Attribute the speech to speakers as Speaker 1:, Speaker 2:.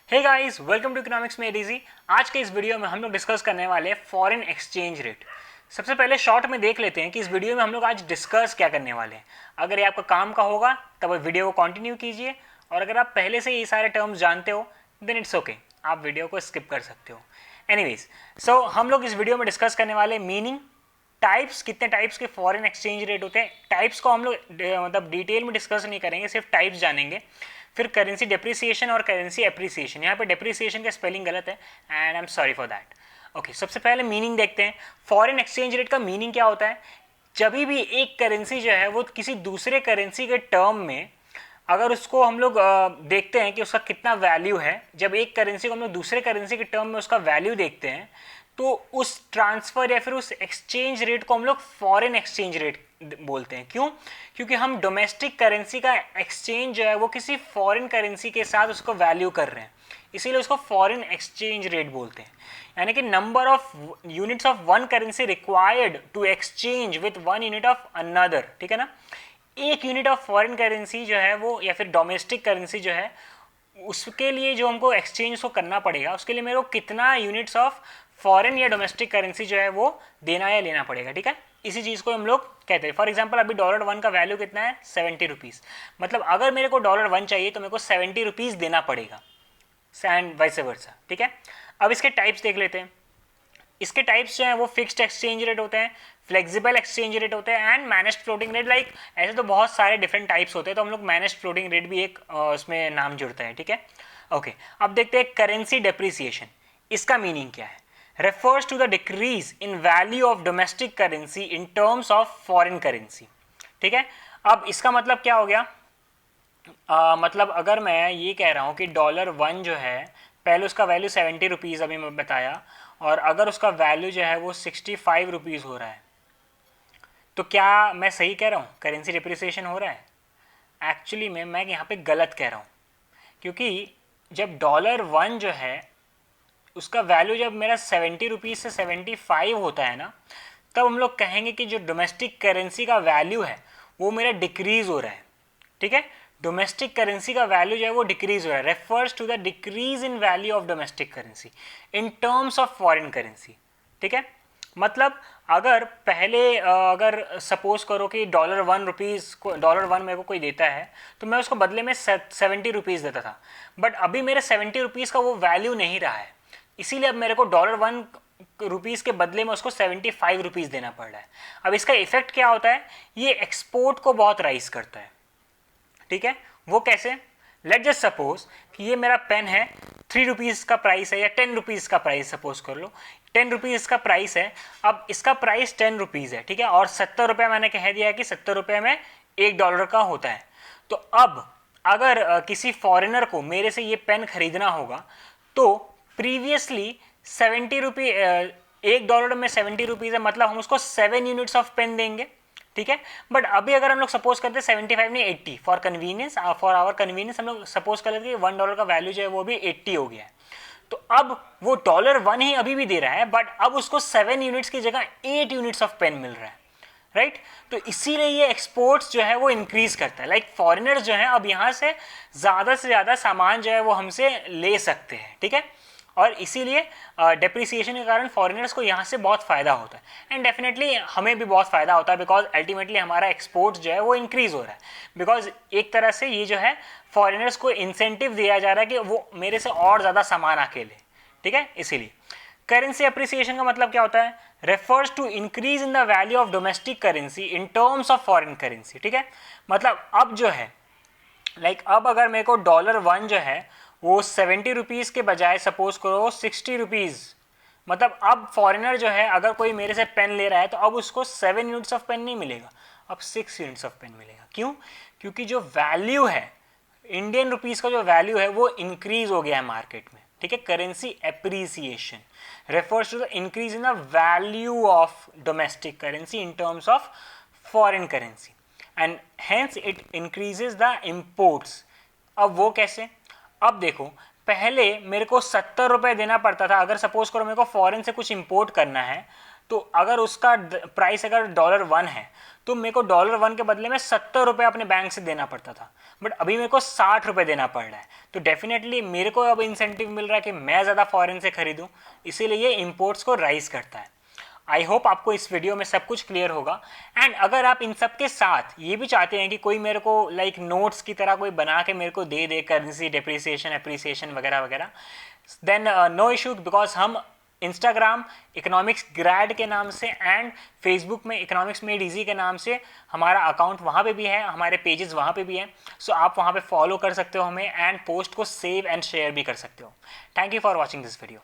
Speaker 1: Hey guys, welcome to economics made easy. आज के इस वीडियो में हम लोग डिस्कस करने वाले हैं फॉरेन एक्सचेंज रेट। सबसे पहले शॉर्ट में देख लेते हैं कि इस वीडियो में हम लोग आज डिस्कस क्या करने वाले हैं। अगर ये आपका काम का होगा तब वीडियो को कंटिन्यू कीजिए, और अगर आप पहले से ये सारे टर्म्स जानते हो देन इट्स ओके, आप वीडियो को स्किप कर सकते हो। एनीवेज, सो हम लोग इस वीडियो में डिस्कस करने वाले मीनिंग, टाइप्स, कितने टाइप्स के फॉरेन एक्सचेंज रेट होते हैं। टाइप्स को हम लोग मतलब डिटेल में डिस्कस नहीं करेंगे, सिर्फ टाइप्स जानेंगे। फिर करेंसी डेप्रिसिएशन और करेंसी एप्रिसिएशन। यहाँ पे डेप्रिसिएशन का स्पेलिंग गलत है and I am sorry for that. Okay, सबसे पहले मीनिंग देखते हैं। फॉरेन एक्सचेंज रेट का मीनिंग क्या होता है? जब भी एक करेंसी जो है वो किसी दूसरे करेंसी के टर्म में, अगर उसको हम लोग देखते हैं कि उसका कितना वैल्यू है, जब एक करेंसी को हम लोग दूसरे करेंसी के टर्म में उसका वैल्यू देखते हैं, तो उस ट्रांसफर या फिर उस एक्सचेंज रेट को हम लोग फॉरेन एक्सचेंज रेट बोलते हैं। क्यों? क्योंकि हम डोमेस्टिक करेंसी का एक्सचेंज जो है वो किसी फॉरेन करेंसी के साथ उसको वैल्यू कर रहे हैं, इसीलिए उसको फॉरेन एक्सचेंज रेट बोलते हैं। यानी कि number of units of one currency required to exchange with one unit of another. ठीक है ना? एक यूनिट ऑफ फॉरेन करेंसी जो है वो, या फिर डोमेस्टिक करेंसी जो है, उसके लिए जो हमको एक्सचेंज को करना पड़ेगा, उसके लिए मेरे को कितना यूनिट्स ऑफ फॉरेन या डोमेस्टिक करेंसी जो है वो देना या लेना पड़ेगा। ठीक है, इसी चीज़ को हम लोग कहते हैं। फॉर एग्जांपल अभी $1 का वैल्यू कितना है? 70 रुपीज़। मतलब अगर मेरे को $1 चाहिए तो मेरे को 70 रुपीज़ देना पड़ेगा, एंड वाइस वर्सा। ठीक है, अब इसके टाइप्स देख लेते हैं। इसके टाइप्स जो है वो फिक्स्ड एक्सचेंज रेट होते हैं, फ्लेक्सिबल एक्सचेंज रेट होते हैं and managed floating rate. Like ऐसे तो बहुत सारे डिफरेंट टाइप्स होते हैं, तो हम लोग मैनेज्ड फ्लोटिंग रेट भी एक उसमें नाम जुड़ता है। ठीक है, ओके। अब देखते हैं करेंसी डेप्रिसिएशन। इसका मीनिंग क्या है? refers to the decrease in value of domestic currency in terms of foreign currency। ठीक है, अब इसका मतलब क्या हो गया? मतलब अगर मैं ये कह रहा हूँ कि $1 जो है, पहले उसका वैल्यू 70 रुपीज़ अभी मैं बताया, और अगर उसका वैल्यू जो है वो 65 रुपीज़ हो रहा है, तो क्या मैं सही कह रहा हूँ? करेंसी डिप्रिसिएशन हो रहा है? एक्चुअली में मैं यहाँ पे गलत कह रहा हूँ, क्योंकि जब $1 जो है उसका वैल्यू जब मेरा 70 रुपीज़ से 75 होता है ना, तब हम लोग कहेंगे कि जो डोमेस्टिक करेंसी का वैल्यू है वो मेरा डिक्रीज हो रहा है। ठीक है, डोमेस्टिक करेंसी का वैल्यू जो है वो डिक्रीज हो रहा है, refers to the decrease in value of domestic currency in terms of foreign currency. ठीक है, मतलब अगर पहले अगर सपोज करो कि $1 मेरे को कोई देता है, तो मैं उसको बदले में 70 रुपीज़ देता था, बट अभी मेरे 70 रुपीज़ का वो वैल्यू नहीं रहा है, इसीलिए अब मेरे को $1 के बदले में उसको 75 रुपीज़ देना पड़ रहा है। अब इसका इफेक्ट क्या होता है? ये एक्सपोर्ट को बहुत राइज करता है। ठीक है, वो कैसे? लेट जस्ट सपोज कि ये मेरा पेन है, 3 रुपीज़ का प्राइस है, या 10 रुपीज़ का प्राइस सपोज कर लो, 10 रुपीज़ का प्राइस है। अब इसका प्राइस 10 रुपीज़ है, ठीक है, और 70 रुपये मैंने कह दिया है कि 70 रुपये में $1 का होता है। तो अब अगर किसी फॉरेनर को मेरे से ये पेन खरीदना होगा, तो प्रीवियसली 70 रुपये, $1 में 70 रुपीज़ है, मतलब हम उसको 7 यूनिट्स ऑफ पेन देंगे। ठीक है, बट अभी अगर हम लोग सपोज करते हैं 75 नहीं 80, for convenience, for our convenience हम लोग सपोज कर लेते हैं कि $1 का वैल्यू जो है वो भी 80 हो गया है। तो अब वो $1 ही अभी भी दे रहा है, बट अब उसको 7 यूनिट्स की जगह 8 यूनिट्स ऑफ पेन मिल रहा है, राइट? तो इसीलिए ये एक्सपोर्ट्स जो है वो इंक्रीज करता है। लाइक फॉरेनर्स जो है अब यहाँ से ज़्यादा सामान जो है वो हमसे ले सकते हैं। ठीक है, और इसीलिए डेप्रिसिएशन के कारण फॉरेनर्स को यहाँ से बहुत फ़ायदा होता है, एंड डेफिनेटली हमें भी बहुत फ़ायदा होता है, बिकॉज अल्टीमेटली हमारा एक्सपोर्ट जो है वो इंक्रीज हो रहा है। बिकॉज एक तरह से ये जो है फॉरेनर्स को इंसेंटिव दिया जा रहा है कि वो मेरे से और ज़्यादा सामान आके ले। ठीक है, इसीलिए करेंसी अप्रिसिएशन का मतलब क्या होता है? Refers to increase in the value of domestic currency in terms of foreign currency. ठीक है, मतलब अब जो है, लाइक अब अगर मेरे को $1 जो है वो 70 रुपीज़ के बजाय सपोज करो 60 रुपीज़, मतलब अब फॉरेनर जो है अगर कोई मेरे से पेन ले रहा है तो अब उसको 7 यूनिट्स ऑफ पेन नहीं मिलेगा, अब 6 यूनिट्स ऑफ पेन मिलेगा। क्यों? क्योंकि जो वैल्यू है, इंडियन रुपीज़ का जो वैल्यू है वो इंक्रीज हो गया है मार्केट में। ठीक है, currency appreciation refers to the increase in the value of domestic currency in terms of foreign currency, and hence it increases the imports. अब वो कैसे? अब देखो, पहले मेरे को 70 रुपये देना पड़ता था, अगर सपोज करो मेरे को फॉरेन से कुछ इंपोर्ट करना है तो अगर उसका प्राइस अगर $1 है तो मेरे को $1 के बदले में 70 रुपये अपने बैंक से देना पड़ता था, बट अभी मेरे को 60 रुपये देना पड़ रहा है। तो डेफिनेटली मेरे को अब इंसेंटिव मिल रहा है कि मैं ज़्यादा फॉरेन से खरीदूँ, इसीलिए ये इम्पोर्ट्स को राइज करता है। आई होप आपको इस वीडियो में सब कुछ क्लियर होगा। एंड अगर आप इन सब के साथ ये भी चाहते हैं कि कोई मेरे को लाइक नोट्स की तरह कोई बना के मेरे को दे करेंसी डेप्रिसिएशन एप्रिसिएशन वगैरह वगैरह, देन नो इशू, बिकॉज हम इंस्टाग्राम इकोनॉमिक्स ग्रैड के नाम से एंड फेसबुक में इकोनॉमिक्स मेड इजी के नाम से हमारा अकाउंट वहाँ पे भी है, हमारे पेजेस वहाँ पे भी हैं। सो आप वहाँ पे फॉलो कर सकते हो हमें एंड पोस्ट को सेव एंड शेयर भी कर सकते हो। Thank you for watching this video.